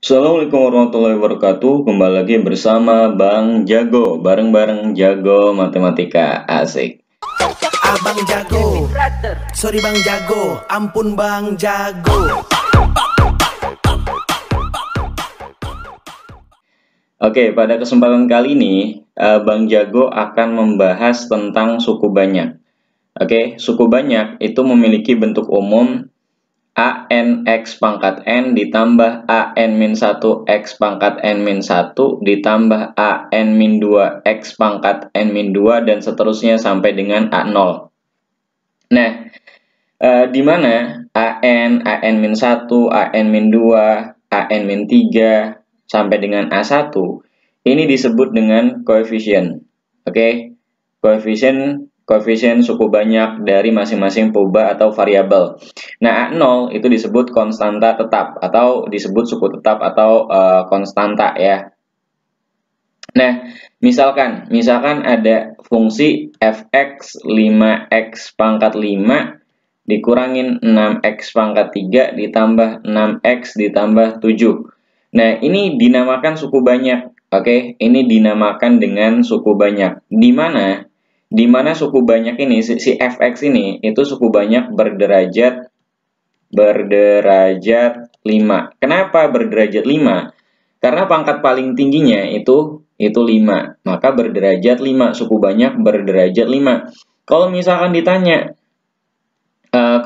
Assalamualaikum warahmatullahi wabarakatuh. Kembali lagi bersama Bang Jago, bareng-bareng Jago Matematika. Asik. Abang Jago, sorry Bang Jago, ampun Bang Jago. Oke, pada kesempatan kali ini Bang Jago akan membahas tentang suku banyak. Oke, suku banyak itu memiliki bentuk umum AN X pangkat N ditambah AN-1 X pangkat N-1 ditambah AN-2 X pangkat N-2 dan seterusnya sampai dengan A0. Nah, di mana AN, AN-1, AN-2, AN-3 sampai dengan A1 ini disebut dengan koefisien. Oke, koefisien suku banyak dari masing-masing proba atau variabel. Nah, A0 itu disebut konstanta tetap atau disebut suku tetap atau konstanta ya. Nah, misalkan ada fungsi fx 5x pangkat 5 dikurangin 6x pangkat 3 ditambah 6x ditambah 7. Nah, ini dinamakan suku banyak. Oke, ini dinamakan dengan suku banyak. Di mana suku banyak ini, si fx ini, itu suku banyak berderajat 5. Kenapa berderajat 5? Karena pangkat paling tingginya itu 5. Maka berderajat 5, suku banyak berderajat 5. Kalau misalkan ditanya,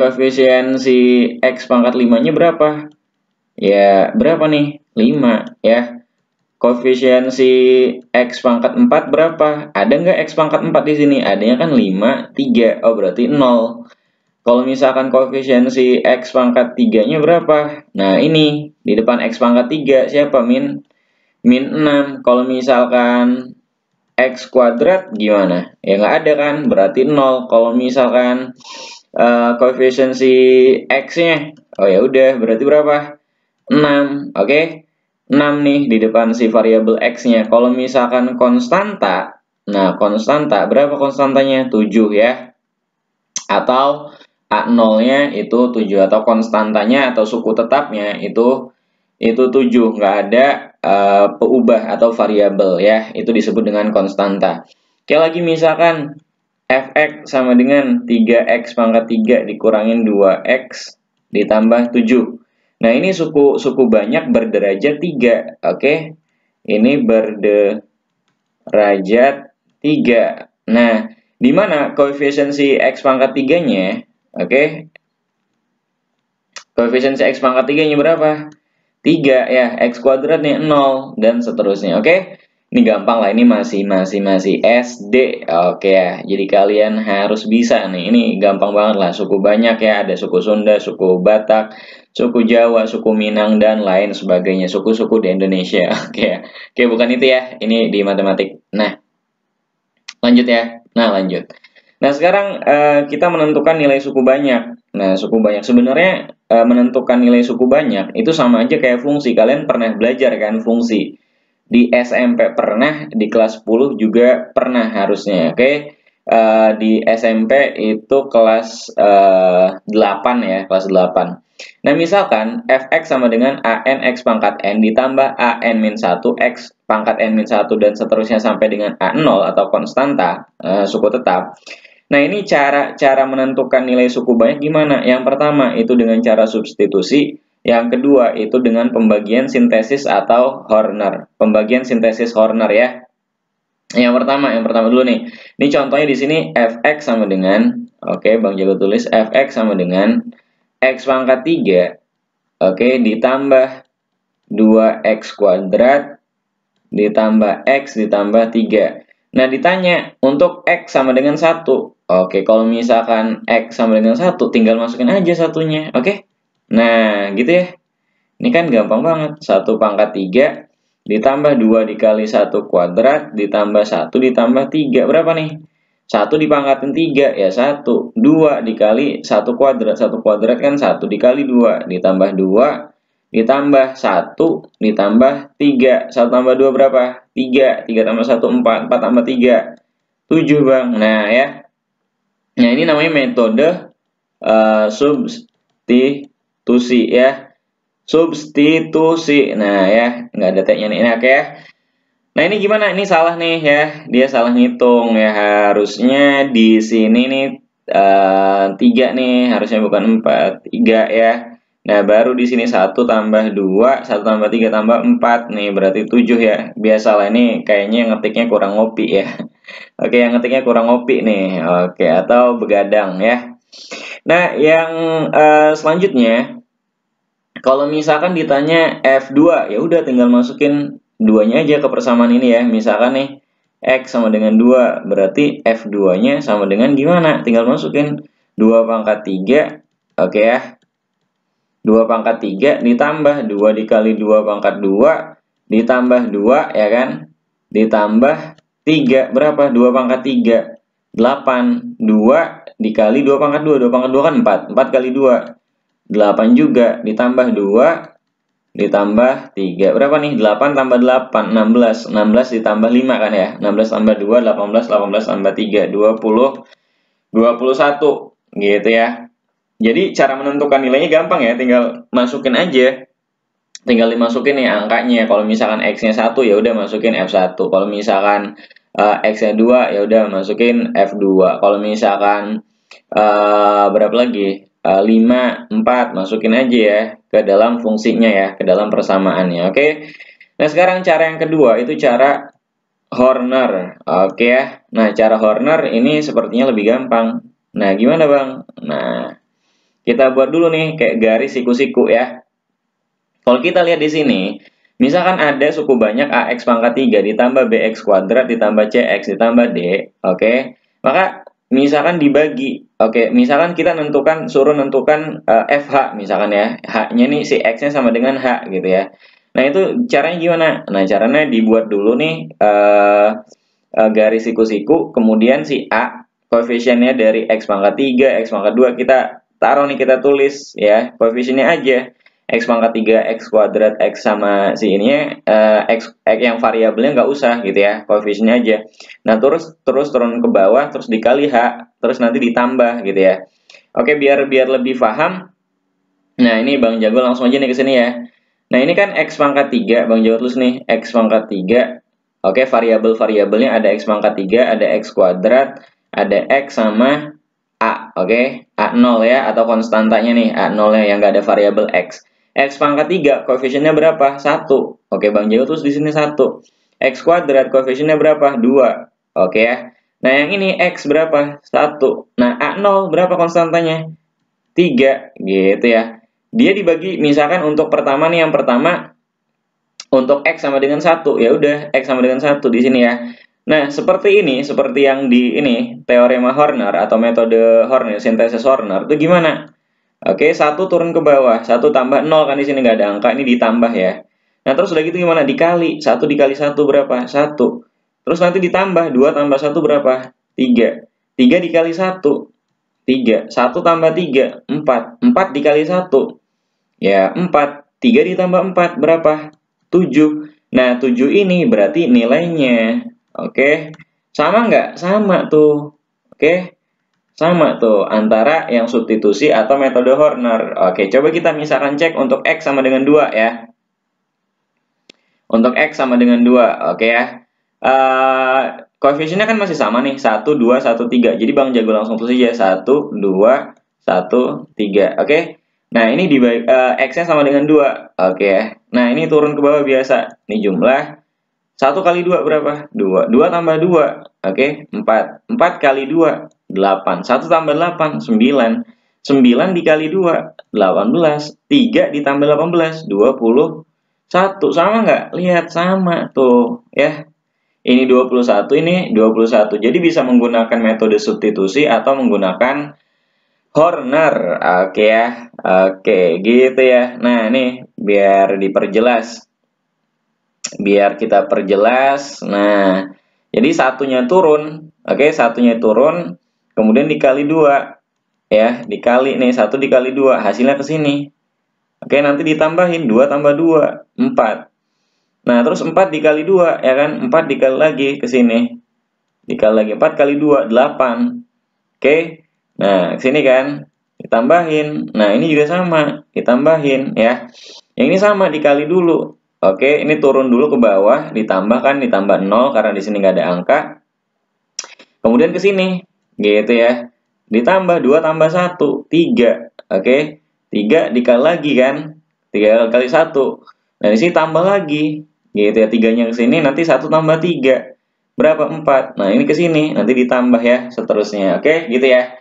koefisien si X pangkat 5-nya berapa? Ya, berapa nih? 5, ya. Koefisien si X pangkat 4 berapa? Ada nggak X pangkat 4 di sini? Adanya kan 5, 3. Oh, berarti 0. Kalau misalkan koefisien si X pangkat 3-nya berapa? Nah, ini. Di depan X pangkat 3, siapa? Min 6. Kalau misalkan X kuadrat gimana? Ya nggak ada kan? Berarti 0. Kalau misalkan koefisien si X-nya, oh ya udah, berarti berapa? 6. Oke? 6 nih di depan si variabel X-nya. Kalau misalkan konstanta, nah konstanta, berapa konstantanya? 7 ya. Atau A0-nya itu 7, atau konstantanya atau suku tetapnya itu 7, nggak ada peubah atau variabel ya, itu disebut dengan konstanta. Kayak lagi misalkan fx sama dengan 3x pangkat 3 dikurangin 2x ditambah 7. Nah, ini suku banyak berderajat 3. Oke. Ini berderajat 3. Nah, di mana koefisien si x pangkat 3-nya? Oke. Koefisien si x pangkat 3-nya berapa? 3 ya, X kuadrat nih 0 dan seterusnya. Oke. Ini gampang lah, ini masih SD. Oke ya. Jadi kalian harus bisa nih. Ini gampang banget lah, suku banyak ya, ada suku Sunda, suku Batak, suku Jawa, suku Minang dan lain sebagainya, suku-suku di Indonesia. Oke ya. Oke, bukan itu ya. Ini di matematik. Nah, lanjut ya. Lanjut. Nah, sekarang kita menentukan nilai suku banyak. Nah, suku banyak sebenarnya menentukan nilai suku banyak itu sama aja kayak fungsi. Kalian pernah belajar kan fungsi? Di SMP pernah, di kelas 10 juga pernah harusnya. Oke. Di SMP itu kelas 8 ya, kelas 8. Nah, misalkan fx sama dengan an x pangkat n ditambah an-1 x pangkat n-1 dan seterusnya sampai dengan a0 atau konstanta, suku tetap. Nah, ini cara menentukan nilai suku banyak gimana? Yang pertama itu dengan cara substitusi, yang kedua itu dengan pembagian sintesis atau Horner. Pembagian sintesis Horner ya. Yang pertama dulu nih. Ini contohnya di sini fx sama dengan, oke, Bang Jago tulis fx sama dengan x pangkat 3, oke, ditambah 2x kuadrat ditambah x ditambah 3. Nah, ditanya untuk x sama dengan 1. Oke, kalau misalkan x sama dengan 1, tinggal masukin aja satunya. Oke. Nah, gitu ya. Ini kan gampang banget. 1 pangkat 3 ditambah 2 dikali 1 kuadrat ditambah 1 ditambah 3. Berapa nih? 1 dipangkatin 3 ya 1. 2 dikali 1 kuadrat. 1 kuadrat kan 1 dikali 2 ditambah 2 ditambah 1 ditambah 3. 1 tambah 2 berapa? 3. 3 tambah 1 4. 4 tambah 3 7, Bang. Nah, ya. Nah, ini namanya metode substitusi ya. substitusi. Nah ya, nggak ada T-nya nih. Nah, oke ya. Nah ini gimana? Ini salah nih ya. Dia salah ngitung ya. Harusnya di sini nih 3 nih. Harusnya bukan 4. 3 ya. Nah baru di sini 1 tambah 2. 1 tambah 3 tambah 4 nih. Berarti 7 ya. Biasalah ini kayaknya yang ngetiknya kurang ngopi ya. Oke, yang ngetiknya kurang ngopi nih. Oke, atau begadang ya. Nah yang selanjutnya, kalau misalkan ditanya F2, ya udah tinggal masukin duanya aja ke persamaan ini ya. Misalkan nih X sama dengan 2, berarti F2-nya sama dengan gimana? Tinggal masukin 2 pangkat 3, oke ya. 2 pangkat 3 ditambah 2 dikali 2 pangkat 2, ditambah 2 ya kan? Ditambah 3, berapa? 2 pangkat 3, 8. 2 dikali 2 pangkat 2, 2 pangkat 2 kan 4. 4 kali 2, 8 juga, ditambah 2 ditambah 3. Berapa nih? 8 tambah 8, 16. 16 ditambah 5 kan ya? 16 tambah 2, 18. 18 tambah 3, 20. 21. Gitu ya. Jadi cara menentukan nilainya gampang ya. Tinggal masukin aja. Tinggal dimasukin nih angkanya. Kalau misalkan X-nya 1, ya udah masukin F1. Kalau misalkan X-nya 2, ya udah masukin F2. Kalau misalkan berapa lagi? 5, 4, masukin aja ya ke dalam fungsinya ya, ke dalam persamaannya. Oke. Nah, sekarang cara yang kedua itu cara Horner. Oke ya. Nah, cara Horner ini sepertinya lebih gampang. Nah, gimana, Bang? Nah, kita buat dulu nih kayak garis siku-siku ya. Kalau kita lihat di sini, misalkan ada suku banyak AX pangkat 3 ditambah BX kuadrat ditambah CX ditambah D, oke. Maka misalkan dibagi, oke, misalkan kita suruh nentukan FH misalkan ya. H-nya nih si X-nya sama dengan H gitu ya. Nah, itu caranya gimana? Nah, caranya dibuat dulu nih garis siku-siku, kemudian si A koefisiennya dari X pangkat 3, X pangkat 2 kita taruh nih, kita tulis ya, koefisiennya aja. X pangkat 3, X kuadrat, X sama si ininya, X yang variabelnya nggak usah gitu ya, koefisiennya aja. Nah, terus turun ke bawah, terus dikali H, terus nanti ditambah gitu ya. Oke, biar lebih paham. Nah, ini Bang Jago langsung aja nih ke sini ya. Nah, ini kan X pangkat 3, Bang Jago tulis nih, X pangkat 3. Oke, variabel-variabelnya ada X pangkat 3, ada X kuadrat, ada X sama A, oke, A0 ya, atau konstantanya nih, A0-nya yang nggak ada variabel X. X pangkat 3, koefisiennya berapa? 1. Oke, Bang Jago terus di sini 1. X kuadrat, koefisiennya berapa? 2. Oke ya. Nah, yang ini X berapa? 1. Nah, A0 berapa konstantanya? 3, gitu ya. Dia dibagi, misalkan untuk pertama nih, yang pertama, untuk X sama dengan 1, ya udah, X sama dengan 1 di sini ya. Nah, seperti ini, seperti yang di ini, teorema Horner atau metode Horner, sintesis Horner, itu gimana? Oke, 1 turun ke bawah, 1 tambah 0 kan di sini nggak ada angka, ini ditambah ya. Nah, terus udah gitu gimana? Dikali, 1 dikali 1 berapa? 1. Terus nanti ditambah, 2 tambah 1 berapa? 3. 3 dikali 1, 3. 1 tambah 3, 4. 4 dikali 1, ya 4. 3 ditambah 4 berapa? 7. Nah, 7 ini berarti nilainya. Oke. Sama nggak? Sama tuh. Oke. Sama tuh antara yang substitusi atau metode Horner. Oke, coba kita misalkan cek untuk X sama dengan 2 ya. Untuk X sama dengan 2, oke ya. Koefisiennya kan masih sama nih, 1, 2, 1, 3. Jadi Bang Jago langsung tulis aja 1, 2, 1, 3. Oke. Nah, ini X-nya sama dengan 2. Oke ya. Nah, ini turun ke bawah biasa. Ini jumlah 1 kali 2 berapa? 2. 2 tambah 2. Oke, 4. 4 kali 2, 8. 1 tambah 8, 9. 9 dikali 2, 18. 3 ditambah 18, 21. Sama nggak? Lihat, sama tuh. Ya. Ini 21, ini 21. Jadi bisa menggunakan metode substitusi atau menggunakan Horner. Oke ya. Oke, gitu ya. Nah, ini biar diperjelas. Biar kita perjelas. Nah, jadi satunya turun. Oke, satunya turun. Kemudian dikali 2. Ya, dikali nih. 1 dikali 2. Hasilnya ke sini. Oke, nanti ditambahin. 2 tambah 2. 4. Nah, terus 4 dikali 2. Ya kan? 4 dikali lagi ke sini. Dikali lagi. 4 kali 2. 8. Oke. Nah, ke sini kan. ditambahin. Nah, ini juga sama, ditambahin ya. Yang ini sama dikali dulu. Oke, ini turun dulu ke bawah, ditambahkan, ditambah 0 karena di sini nggak ada angka. Kemudian ke sini, gitu ya. Ditambah 2 tambah 1, 3. Oke, 3 dikali lagi kan? 3 kali 1. Nah, di sini tambah lagi. Gitu ya, 3-nya ke sini, nanti 1 tambah 3. Berapa? 4. Nah, ini ke sini, nanti ditambah ya, seterusnya. Oke, gitu ya.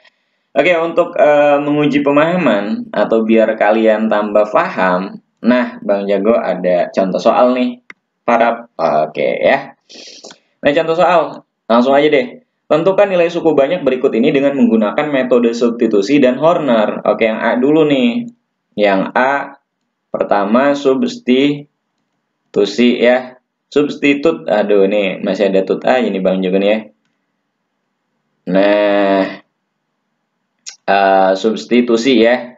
Oke, untuk menguji pemahaman atau biar kalian tambah paham, nah, Bang Jago ada contoh soal nih. Para oke ya. Nah, contoh soal, langsung aja deh. Tentukan nilai suku banyak berikut ini dengan menggunakan metode substitusi dan Horner. Oke, yang A dulu nih. Yang A pertama substitusi ya. Substitut, aduh ini masih ada tut A ini Bang Jago nih ya. Nah, substitusi ya.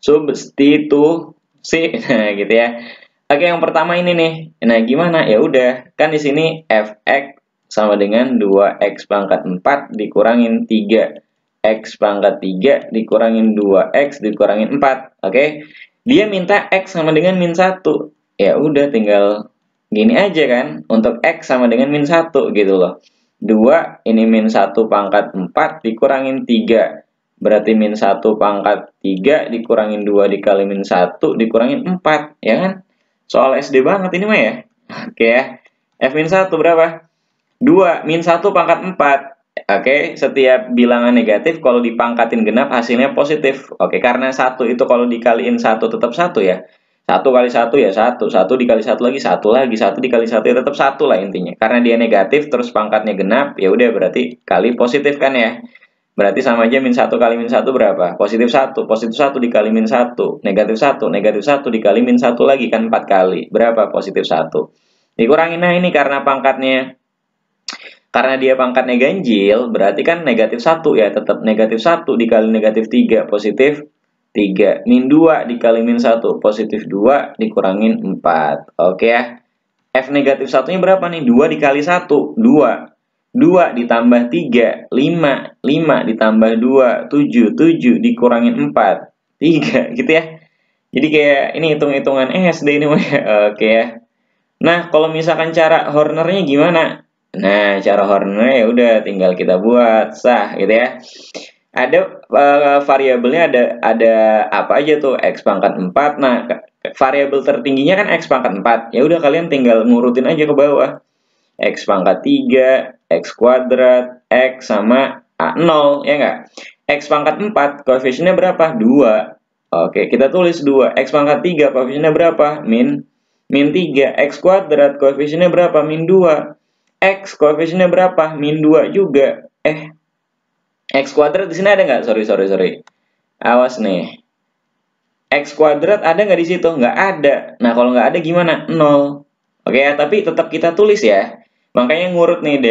Substitusi, nah gitu ya. Oke, yang pertama ini nih. Nah, gimana? Ya udah, kan di sini fx sama dengan 2x pangkat 4 dikurangin 3x pangkat 3 dikurangin 2x dikurangin 4. Oke. Dia minta x sama dengan min 1. Ya udah tinggal gini aja kan. Untuk x sama dengan min 1 gitu loh. 2 ini min 1 pangkat 4 dikurangin 3. Berarti min 1 pangkat 3 dikurangin 2 dikali min 1 dikurangin 4. Ya kan? Soal SD banget ini mah ya. Oke ya. F-1 berapa? 2. Min 1 pangkat 4. Oke, setiap bilangan negatif kalau dipangkatin genap hasilnya positif. Oke, karena 1 itu kalau dikaliin 1 tetap 1 ya. 1 kali 1 ya 1. 1 dikali 1 lagi 1 lagi. 1 dikali 1 ya tetap 1 lah intinya. Karena dia negatif terus pangkatnya genap, ya udah berarti kali positif kan ya. Berarti sama aja min 1 kali min 1 berapa? Positif 1. Positif 1 dikali min 1. Negatif 1. Negatif 1 dikali min 1 lagi kan 4 kali. Berapa? Positif 1. Dikurangin, nah ini karena pangkatnya. Karena dia pangkatnya ganjil, berarti kan negatif 1 ya. Tetap negatif 1 dikali negatif 3. Positif 3. Min 2 dikali min 1. Positif 2 dikurangin 4. Oke ya. F negatif 1-nya berapa nih? 2 dikali 1. 2. 2 ditambah 3, 5, 5 ditambah 2, 7, 7 dikurangin 4, 3 gitu ya. Jadi kayak ini hitung-hitungan SD ini oke ya. Nah, kalau misalkan cara Hornernya gimana? Nah, cara Hornernya ya udah tinggal kita buat sah gitu ya. Ada variabelnya ada apa aja tuh? X pangkat 4. Nah, variabel tertingginya kan X pangkat 4. Ya udah kalian tinggal ngurutin aja ke bawah. X pangkat 3, X kuadrat, X sama A0, ya enggak? X pangkat 4, koefisiennya berapa? 2. Oke, kita tulis 2. X pangkat 3, koefisiennya berapa? Min 3. X kuadrat, koefisiennya berapa? Min 2. X, koefisiennya berapa? Min 2 juga. X kuadrat di sini ada nggak? Sorry. Awas nih. X kuadrat ada nggak di situ? Nggak ada. Nah, kalau nggak ada gimana? 0. Oke ya, tapi tetap kita tulis ya. Makanya ngurut nih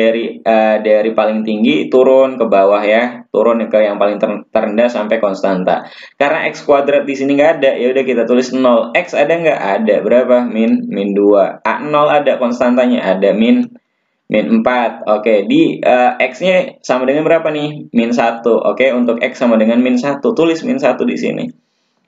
dari paling tinggi turun ke bawah ya, turun ke yang paling terendah sampai konstanta. Karena x kuadrat di sini nggak ada, ya udah kita tulis 0. X ada nggak? Ada. Berapa? Min 2. A0 ada, konstantanya ada min 4. Oke, di x-nya sama dengan berapa nih? Min 1. Oke, untuk x sama dengan min 1. Tulis min 1 di sini.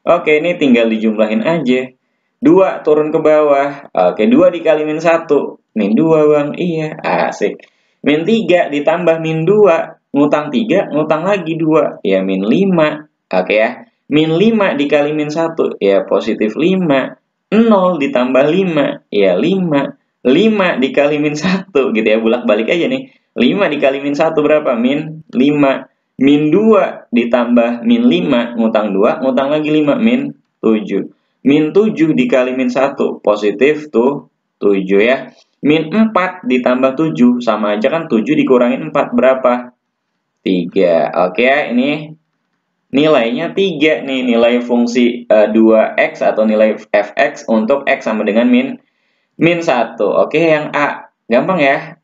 Oke, ini tinggal dijumlahin aja. 2 turun ke bawah. Oke, 2 dikali min 1. Min 2, Bang. Iya, asik. Min 3 ditambah min 2. Ngutang 3, ngutang lagi 2. Ya, min 5. Oke ya. Min 5 dikali min 1. Ya, positif 5. 0 ditambah 5. Ya, 5. 5 dikali min 1. Gitu ya, bolak-balik aja nih. 5 dikali min 1 berapa? Min 5. Min 2 ditambah min 5, ngutang 2, ngutang lagi 5, min 7. Min 7 dikali min 1, positif tuh 7 ya. Min 4 ditambah 7, sama aja kan 7 dikurangin 4, berapa? 3. Oke ya, ini nilainya 3 nih, nilai fungsi 2x atau nilai fx untuk x sama dengan min 1. Oke, yang A. Gampang ya?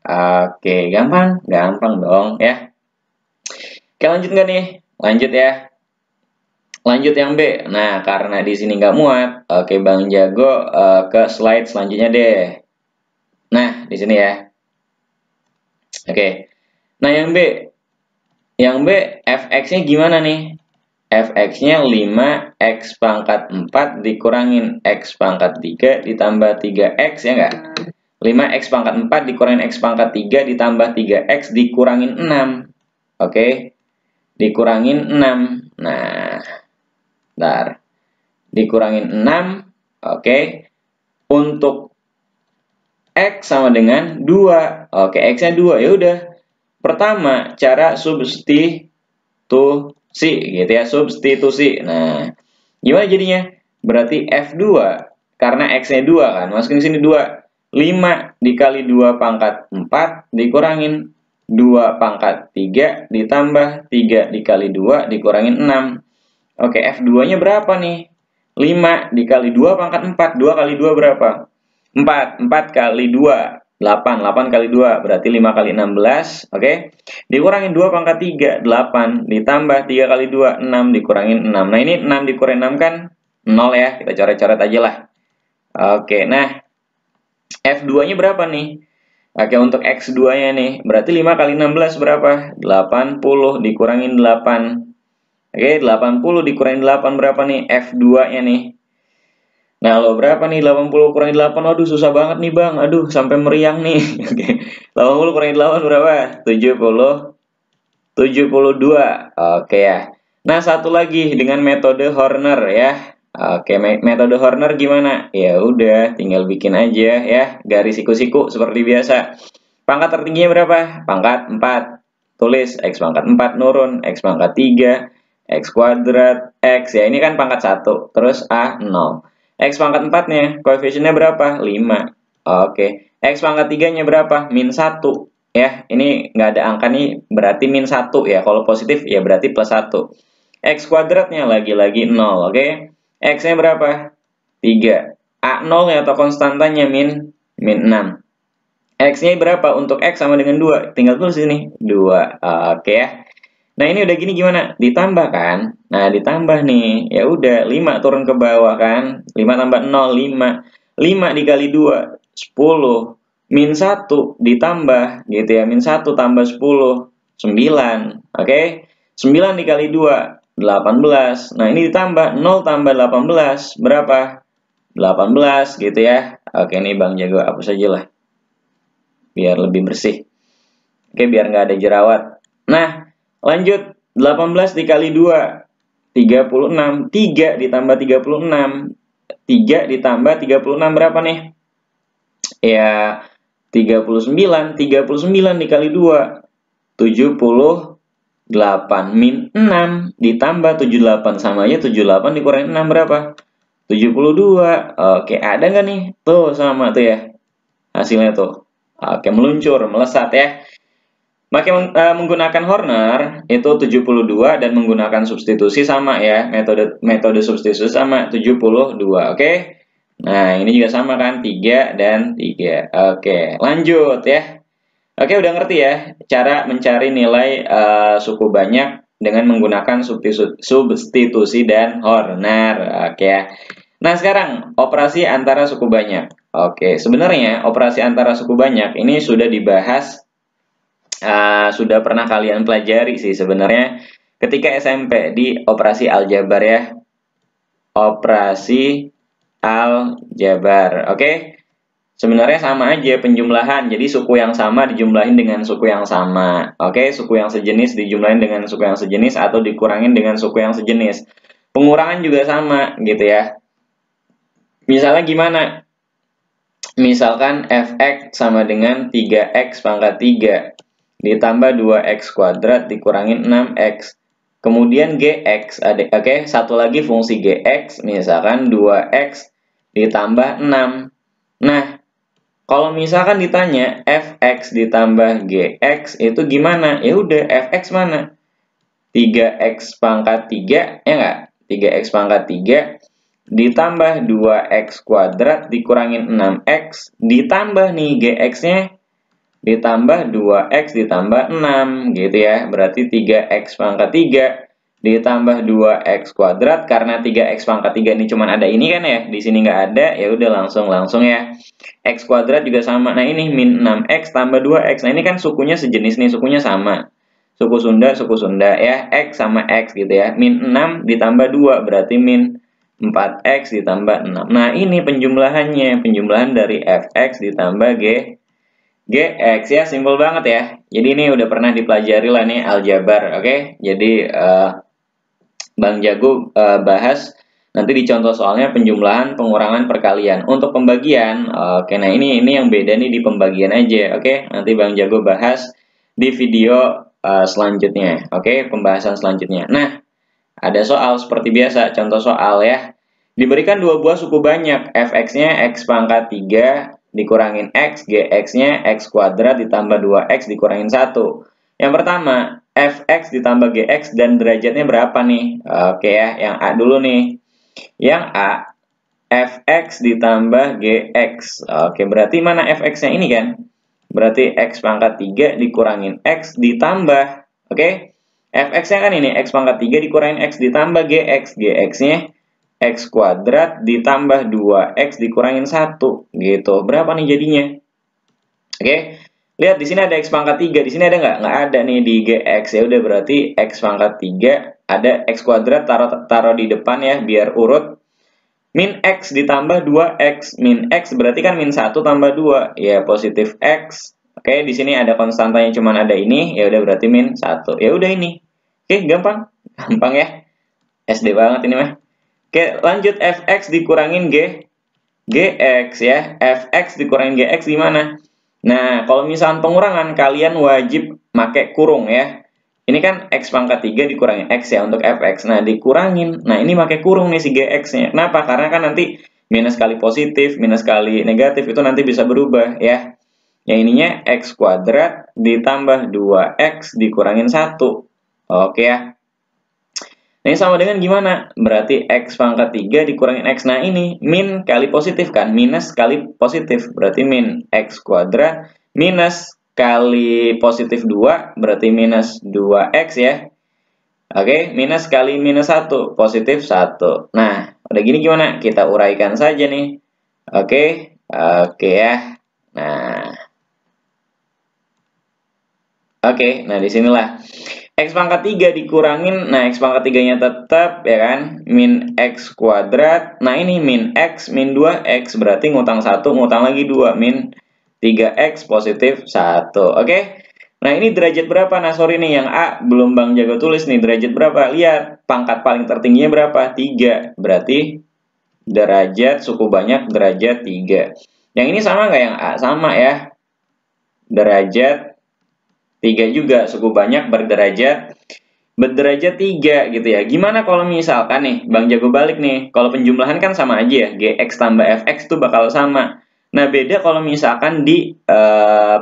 Oke, gampang dong ya. Oke, lanjut nggak nih? Lanjut ya. Lanjut yang B. Nah, karena di sini nggak muat, oke Bang Jago ke slide selanjutnya deh. Nah, di sini ya. Oke. Nah, yang B. Yang B, fx-nya gimana nih? fx-nya 5x pangkat 4 dikurangin x pangkat 3 ditambah 3x, ya enggak? 5x pangkat 4 dikurangin x pangkat 3 ditambah 3x dikurangin 6. Oke. Dikurangin 6. Nah, bentar. Dikurangin 6. Oke. Untuk x sama dengan 2. Oke, x-nya 2. Ya udah. Pertama, cara substitusi gitu ya, substitusi. Nah, gimana jadinya? Berarti F2 karena x-nya 2 kan. Masukin sini 2. 5 dikali 2 pangkat 4 dikurangin 2 pangkat 3 ditambah 3 dikali 2 dikurangin 6. Oke, F2-nya berapa nih? 5 dikali 2 pangkat 4. 2 kali 2 berapa? 4. 4 kali 2. 8. 8 kali 2. Berarti 5 kali 16. Oke. Dikurangin 2 pangkat 3. 8. Ditambah 3 kali 2. 6. Dikurangin 6. Nah, ini 6 dikurangin 6 kan 0 ya. Kita coret-coret aja lah. Oke. Nah, F2-nya berapa nih? Oke, untuk X2-nya nih. Berarti 5 kali 16 berapa? 80 dikurangin 8. Oke, 80 dikurangin 8 berapa nih? F2-nya nih. Nah, lo berapa nih? 80 kurangin 8. Aduh, susah banget nih, Bang. Aduh, sampai meriang nih. Oke. 80 kurangin 8 berapa? 72. Oke ya. Nah, satu lagi dengan metode Horner ya. Oke, metode Horner gimana? Ya udah, tinggal bikin aja ya, garis siku-siku seperti biasa. Pangkat tertingginya berapa? Pangkat 4. Tulis x pangkat 4 nurun, x pangkat 3, x kuadrat, x ya, ini kan pangkat 1. Terus A 0. X pangkat 4-nya koefisiennya berapa? 5. Oke. X pangkat 3-nya berapa? Min 1. Ya, ini nggak ada angka nih, berarti min 1 ya. Kalau positif ya berarti plus 1. X kuadratnya lagi-lagi 0, oke? X-nya berapa? 3. A0 atau konstantanya min 6. X-nya berapa? Untuk X sama dengan 2. Tinggal tulis sini. 2. Oke ya. Nah, ini udah gini gimana? Ditambah kan? Nah, ditambah nih. Ya udah, 5 turun ke bawah kan? 5 tambah 0, 5. 5 dikali 2, 10. Min 1 ditambah gitu ya. Min 1 tambah 10, 9. Oke? 9 dikali 2, 18. Nah, ini ditambah 0 tambah 18 berapa? 18 gitu ya. Oke, ini Bang Jago hapus aja lah. Biar lebih bersih. Oke, biar nggak ada jerawat. Nah, lanjut. 18 dikali 2, 36. 3 ditambah 36. 3 ditambah 36 berapa nih? Ya, 39. 39 dikali 2, 78. Min 6 ditambah 78 sama aja 78 dikurangin 6 berapa? 72. Oke, ada nggak nih? Tuh, sama tuh ya. Hasilnya tuh. Oke, meluncur, melesat ya. Menggunakan Horner itu 72 dan menggunakan substitusi sama ya. Metode substitusi sama 72. Oke. Nah, ini juga sama kan, 3 dan 3. Oke, lanjut ya. Oke, udah ngerti ya cara mencari nilai suku banyak dengan menggunakan substitusi dan Horner. Oke ya. Nah, sekarang operasi antara suku banyak. Oke, sebenarnya operasi antara suku banyak ini sudah dibahas, sudah pernah kalian pelajari sih sebenarnya ketika SMP di operasi aljabar ya. Operasi aljabar. Oke. Sebenarnya sama aja penjumlahan, jadi suku yang sama dijumlahin dengan suku yang sama. Oke, suku yang sejenis dijumlahin dengan suku yang sejenis atau dikurangin dengan suku yang sejenis. Pengurangan juga sama gitu ya. Misalnya gimana? Misalkan fx sama dengan 3x pangkat 3 ditambah 2x kuadrat dikurangin 6x. Kemudian gx, oke, satu lagi fungsi gx, misalkan 2x ditambah 6. Nah, kalau misalkan ditanya fx ditambah gx itu gimana? Ya udah, fx mana? 3x pangkat 3, ya enggak? 3x pangkat 3 ditambah 2x kuadrat dikurangin 6x ditambah nih gx-nya ditambah 2x ditambah 6 gitu ya. Berarti 3x pangkat 3 ditambah 2x kuadrat, karena 3x pangkat 3 ini cuma ada ini kan ya, di sini nggak ada, ya udah langsung ya. X kuadrat juga sama. Nah, ini min 6x tambah 2x. Nah, ini kan sukunya sejenis nih, sukunya sama. suku Sunda ya, X sama X gitu ya. Min 6 ditambah 2 berarti min 4X ditambah 6. Nah, ini penjumlahannya, penjumlahan dari Fx ditambah Gx ya, simpel banget ya. Jadi ini udah pernah dipelajari lah nih aljabar, oke? Jadi Bang Jago bahas nanti di contoh soalnya penjumlahan, pengurangan, perkalian. Untuk pembagian, oke, nah ini yang beda nih di pembagian aja, oke? Nanti Bang Jago bahas di video selanjutnya, oke? Pembahasan selanjutnya. Nah, ada soal seperti biasa, contoh soal ya. Diberikan dua buah suku banyak, fx-nya x pangkat 3 dikurangin x, gx-nya x kuadrat ditambah 2x dikurangin 1. Yang pertama, fx ditambah gx dan derajatnya berapa nih? Oke ya, yang A dulu nih. Yang A, fx ditambah gx. Oke, berarti mana fx-nya ini kan? Berarti x pangkat 3 dikurangin x ditambah. Oke, fx-nya kan ini, x pangkat 3 dikurangin x ditambah gx. Gx-nya x kuadrat ditambah 2x dikurangin 1. Gitu. Berapa nih jadinya? Oke, lihat di sini ada x pangkat 3. Di sini ada nggak? Nggak ada nih di gx. Ya udah, berarti x pangkat 3 ada x kuadrat, taruh di depan ya biar urut. Min x ditambah 2x. Min x berarti kan min 1 tambah 2. Ya, positif x. Oke, di sini ada konstantanya cuman ada ini. Ya udah, berarti min 1. Ya udah ini. Oke, gampang. Gampang ya. SD banget ini mah. Oke, lanjut fx dikurangin gx ya. Fx dikurangin gx gimana? Nah, kalau misalnya pengurangan, kalian wajib pakai kurung ya. Ini kan x pangkat 3 dikurangin x ya untuk fx. Nah, dikurangin. Nah, ini pakai kurung nih si gx-nya. Kenapa? Karena kan nanti minus kali positif, minus kali negatif itu nanti bisa berubah ya. Yang ininya x kuadrat ditambah 2x dikurangin 1. Oke ya. Nah, ini sama dengan gimana? Berarti x pangkat 3 dikurangin x. Nah, ini min kali positif kan? Minus kali positif. Berarti min x kuadrat minus kali positif 2 berarti minus 2x ya. Oke, minus kali minus 1 positif 1. Nah, udah gini gimana? Kita uraikan saja nih. Oke, oke ya. Nah, oke, nah disinilah x pangkat 3 dikurangin. Nah, x pangkat 3 nya tetap ya kan, min x kuadrat. Nah, ini min x min 2x berarti ngutang 1, ngutang lagi 2, min 3x positif 1. Oke. Nah, ini derajat berapa? Nah, sorry nih, yang A belum Bang Jago tulis nih. Derajat berapa? Lihat, pangkat paling tertingginya berapa? 3. Berarti derajat suku banyak derajat 3. Yang ini sama nggak yang A? Sama ya. Derajat 3 juga. Suku banyak berderajat 3 gitu ya. Gimana kalau misalkan nih, Bang Jago balik nih. Kalau penjumlahan kan sama aja ya. Gx tambah fx tuh bakal sama. Nah, beda kalau misalkan di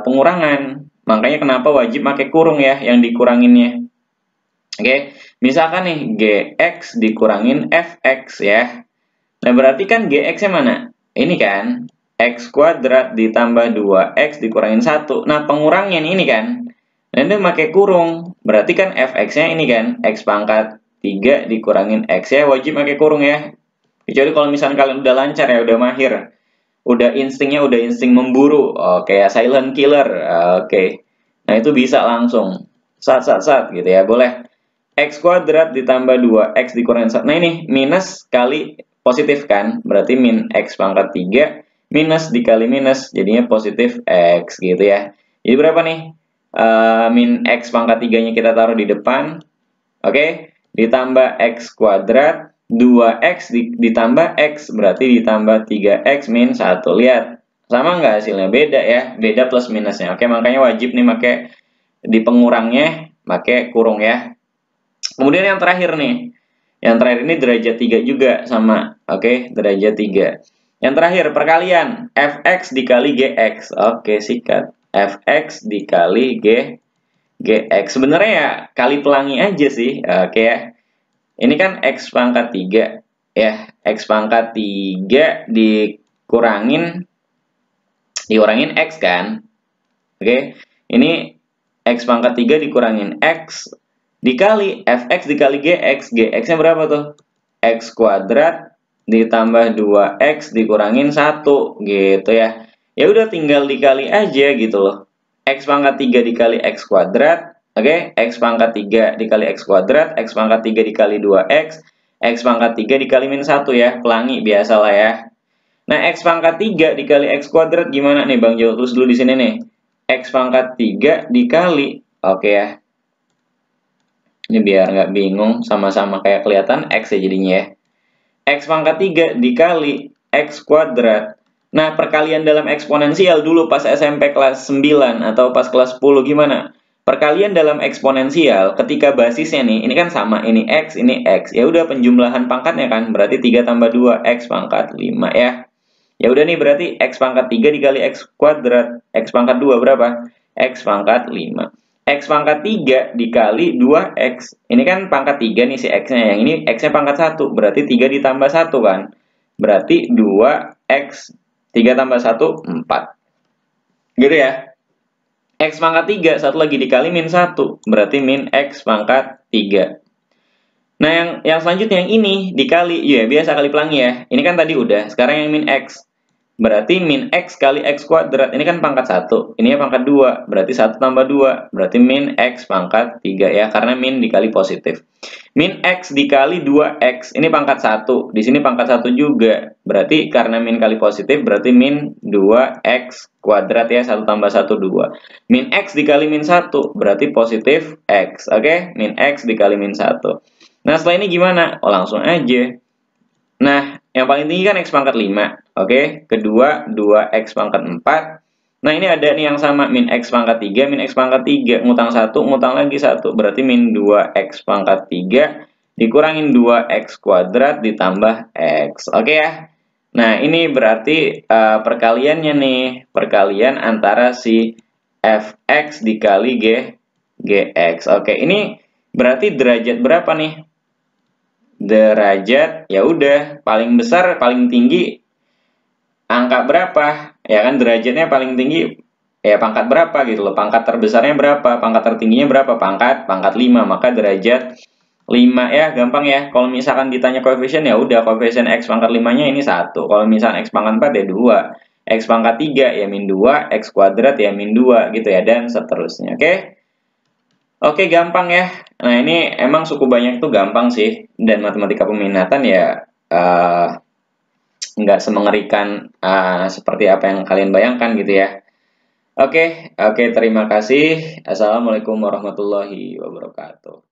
pengurangan. Makanya kenapa wajib pakai kurung ya yang dikuranginnya. Oke, misalkan nih gx dikurangin fx ya. Nah, berarti kan gx-nya mana? Ini kan x kuadrat ditambah 2x dikurangin 1. Nah, pengurangnya ini kan. Nah, ini pakai kurung. Berarti kan fx-nya ini kan x pangkat 3 dikurangin x ya, wajib pakai kurung ya. Kecuali kalau misalnya kalian udah lancar ya, udah mahir. Udah insting memburu. Oke ya, silent killer. Oke. Nah, itu bisa langsung sat gitu ya. Boleh. X kuadrat ditambah 2x dikurangin 1. Nah, ini minus kali positif kan? Berarti min x pangkat 3 minus dikali minus jadinya positif x gitu ya. Jadi berapa nih? Min x pangkat 3-nya kita taruh di depan. Oke. Ditambah x kuadrat 2x ditambah x berarti ditambah 3x min 1. Lihat, sama nggak hasilnya? Beda ya, beda plus minusnya. Oke, makanya wajib nih pakai di pengurangnya pakai kurung ya. Kemudian yang terakhir nih. Yang terakhir ini derajat 3 juga sama. Oke, derajat 3. Yang terakhir perkalian fx dikali gx. Oke, sikat. Fx dikali gx. Sebenarnya ya kali pelangi aja sih. Oke ya. Ini kan x pangkat 3 ya, x pangkat 3 dikurangin x kan. Oke, ini x pangkat 3 dikurangin x dikali fx dikali gx. Gx-nya berapa tuh? X kuadrat ditambah 2x dikurangin 1 gitu ya. Ya udah tinggal dikali aja gitu loh. X pangkat 3 dikali x kuadrat Oke, X pangkat 3 dikali X kuadrat, X pangkat 3 dikali 2X, X pangkat 3 dikali min 1 ya, pelangi biasalah ya. Nah, X pangkat 3 dikali X kuadrat gimana nih Bang Jo? Terus dulu di sini nih. X pangkat 3 dikali, oke ya. Ini biar nggak bingung, sama-sama kayak kelihatan X ya jadinya ya. X pangkat 3 dikali X kuadrat. Nah, perkalian dalam eksponensial dulu pas SMP kelas 9 atau pas kelas 10 gimana? Perkalian dalam eksponensial ketika basisnya nih, ini kan sama, ini X. Ya udah penjumlahan pangkatnya kan, berarti 3 tambah 2, X pangkat 5 ya. Ya udah nih berarti X pangkat 3 dikali X kuadrat. X pangkat 2 berapa? X pangkat 5. X pangkat 3 dikali 2X. Ini kan pangkat 3 nih si X-nya. Yang ini X-nya pangkat 1. Berarti 3 ditambah 1 kan. Berarti 2X. 3 tambah 1, 4. Gitu ya. X pangkat 3, satu lagi dikali min 1. Berarti min X pangkat 3. Nah, yang selanjutnya yang ini dikali. Ya, biasa kali pelangi ya. Ini kan tadi udah. Sekarang yang min X. Berarti min X kali X kuadrat. Ini kan pangkat 1. Ini ya pangkat 2. Berarti 1 tambah 2. Berarti min X pangkat 3 ya. Karena min dikali positif. Min X dikali 2X. Ini pangkat 1. Di sini pangkat 1 juga. Berarti karena min kali positif. Berarti min 2X kuadrat ya. 1 tambah 1, 2. Min X dikali min 1. Berarti positif X. Oke? Min X dikali min 1. Nah, setelah ini gimana? Oh, langsung aja. Nah, yang paling tinggi kan X pangkat 5. Oke, kedua 2X pangkat 4. Nah, ini ada nih yang sama, min X pangkat 3, min X pangkat 3. Ngutang 1, ngutang lagi 1. Berarti min 2X pangkat 3 dikurangin 2X kuadrat ditambah X. Oke ya. Nah, ini berarti perkaliannya nih. Perkalian antara si Fx dikali Gx. Oke, ini berarti derajat berapa nih? Derajat, ya udah paling besar paling tinggi angka berapa ya kan, derajatnya paling tinggi ya pangkat berapa gitu loh, pangkat terbesarnya berapa, pangkat tertingginya berapa, pangkat 5, maka derajat 5 ya, gampang ya. Kalau misalkan ditanya koefisien ya udah koefisien X pangkat 5 nya ini 1, kalau misalkan X pangkat 4 ya 2, X pangkat 3 ya min 2, X kuadrat ya min 2 gitu ya, dan seterusnya. Oke, gampang ya. Nah, ini emang suku banyak itu gampang sih. Dan matematika peminatan ya nggak semengerikan seperti apa yang kalian bayangkan gitu ya. Oke, terima kasih. Assalamualaikum warahmatullahi wabarakatuh.